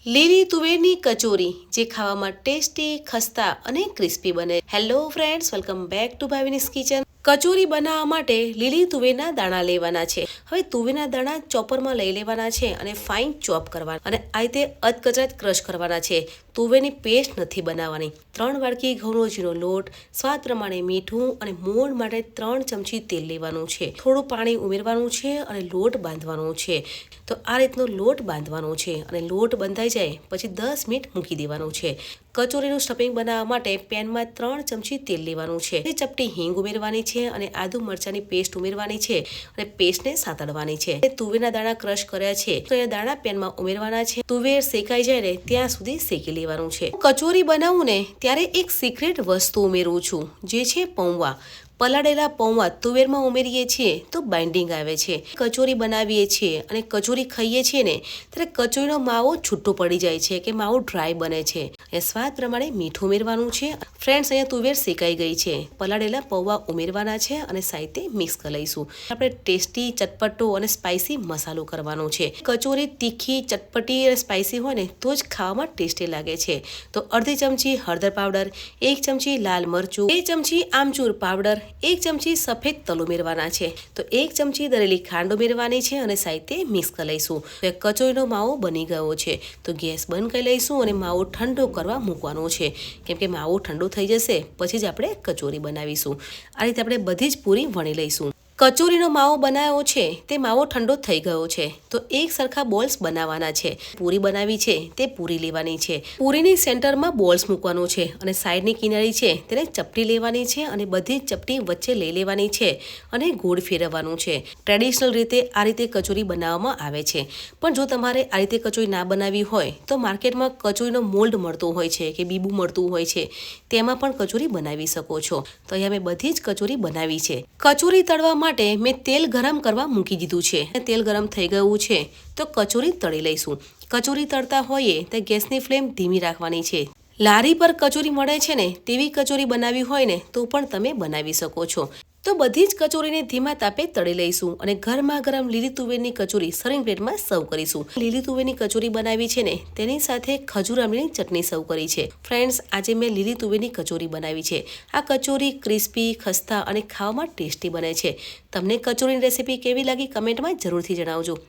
લીલી તુવેરની કચોરી જે ખાવામાં ટેસ્ટી, ખસ્તા અને ક્રિસ્પી બને. Hello friends, welcome back to Bhavini's kitchen. Kachori બનાવવા માટે લીલી તુવેરના દાણા લેવાના છે. હવે તુવેરના દાણા ચોપરમાં લઈ લેવાના છે અને ફાઇન ચોપ કરવાના અને આ રીતે અધકચરાચ ક્રશ કરવાના છે. તુવેરની પેસ્ટ નથી બનાવવાની. 3 વાડકી ઘઉંનો ઝીણો લોટ, સ્વાદ પ્રમાણે મીઠું અને મોણ માટે 3 ચમચી તેલ લેવાનું છે. થોડું પાણી ઉમેરવાનું છે અને લોટ બાંધવાનો છે. તો આ રીતનો લોટ બાંધવાનો છે અને લોટ બંધાઈ જાય પછી 10 મિનિટ મૂકી દેવાનું છે. કચોરીનું સ્ટફિંગ બનાવવા માટે પેનમાં 3 ચમચી તેલ લેવાનું છે. ચપટી હિંગ ઉમેરવાની છે અને આદુ મરચાની પેસ્ટ ઉમેરવાની છે અને પેસ્ટને સાતળવાની છે. તુવેરના દાણા ક્રશ કર્યા છે તો એ દાણા પેનમાં ઉમેરવાના છે. તુવેર શેકાઈ જાય ને ત્યાં સુધી શેકી લેવાનું છે. કચોરી બનાવું ને ત્યારે એક સિક્રેટ વસ્તુ ઉમેરું છું, જે છે પૌવા. પલાળેલા પૌવા તુવેરમાં ઉમેરીએ છીએ તો બાઇન્ડિંગ આવે છે. કચોરી બનાવીએ છીએ અને કચોરી ખાઈએ છીએ ને ત્યારે કચોરીનો માવો છૂટો પડી જાય છે કે માવો ડ્રાય બને છે. એ સ્વાદ પ્રમાણે મીઠું ઉમેરવાનું છે. ફ્રેન્ડ્સ, અહીંયા તુવેર શેકાઈ ગઈ છે. પલાળેલા પૌવા ઉમેરવાના છે અને સાથે મિક્સ કરી લઈશું. આપણે ટેસ્ટી, ચટપટો અને સ્પાઇસી મસાલો કરવાનો છે. કચોરી તીખી, ચટપટી અને સ્પાઇસી હોય ને તો જ ખાવામાં ટેસ્ટી લાગે છે. તો અડધી ચમચી હળદર પાવડર, 1 ચમચી લાલ મરચું, 2 ચમચી આમચૂર પાવડર, 1 ચમચી સફેદ તલ ઉમેરવાના છે. તો 1 ચમચી દળેલી ખાંડ ઉમેરવાની છે અને સાથે મિક્સ કરી લઈશું. કચોરીનો માવો બની ગયો છે. તો ગેસ બંધ કરી લઈશું અને માવો ઠંડો કરવા મૂકવાનો છે. કેમ કે માવો ઠંડો થઈ જશે પછી જ આપણે કચોરી બનાવીશું. આ રીતે આપણે બધી જ પૂરી વણી લઈશું. કચોરીનો માવો બનાવ્યો છે તે માવો ઠંડો થઈ ગયો છે તો એક સરખા બોલ્સ બનાવવાના છે. પૂરી બનાવી છે તે પૂરી લેવાની છે. પૂરીની સેન્ટરમાં બોલ્સ મૂકવાનો છે અને સાઈડની કિનારી છે તેને ચપટી લેવાની છે અને બધી જ ચપટી વચ્ચે લઈ લેવાની છે અને ગોળ ફેરવવાનું છે. ટ્રેડિશનલ રીતે આ રીતે કચોરી બનાવવામાં આવે છે. પણ જો તમારે આ રીતે કચોરી ના બનાવવી હોય તો માર્કેટમાં કચોરીનો મોલ્ડ મળતો હોય છે કે બીબું મળતું હોય છે, તેમાં પણ કચોરી બનાવી શકો છો. તો અહીંયા મેં બધી જ કચોરી બનાવી છે. કચોરી તળવા માટે મેં તેલ ગરમ કરવા મૂકી દીધું છે. તેલ ગરમ થઈ ગયું છે તો કચોરી તળી લઈશું. કચોરી તળતા હોઈએ તો ગેસની ફ્લેમ ધીમી રાખવાની છે. લારી પર કચોરી મળે છે ને તેવી કચોરી બનાવી હોય ને તો પણ તમે બનાવી શકો છો. તો બધી જ કચોરીને ધીમા તાપે તળી લઈશું અને ગરમા ગરમ લીલી તુવેરની કચોરી સર્વિંગ પ્લેટમાં સર્વ કરીશું. લીલી તુવેરની કચોરી બનાવી છે ને તેની સાથે ખજૂર આમલીની ચટણી સર્વ કરી છે. ફ્રેન્ડ્સ, આજે મેં લીલી તુવેરની કચોરી બનાવી છે. આ કચોરી ક્રિસ્પી, ખસ્તા અને ખાવામાં ટેસ્ટી બને છે. તમને કચોરીની રેસીપી કેવી લાગી કમેન્ટમાં જરૂરથી જણાવજો.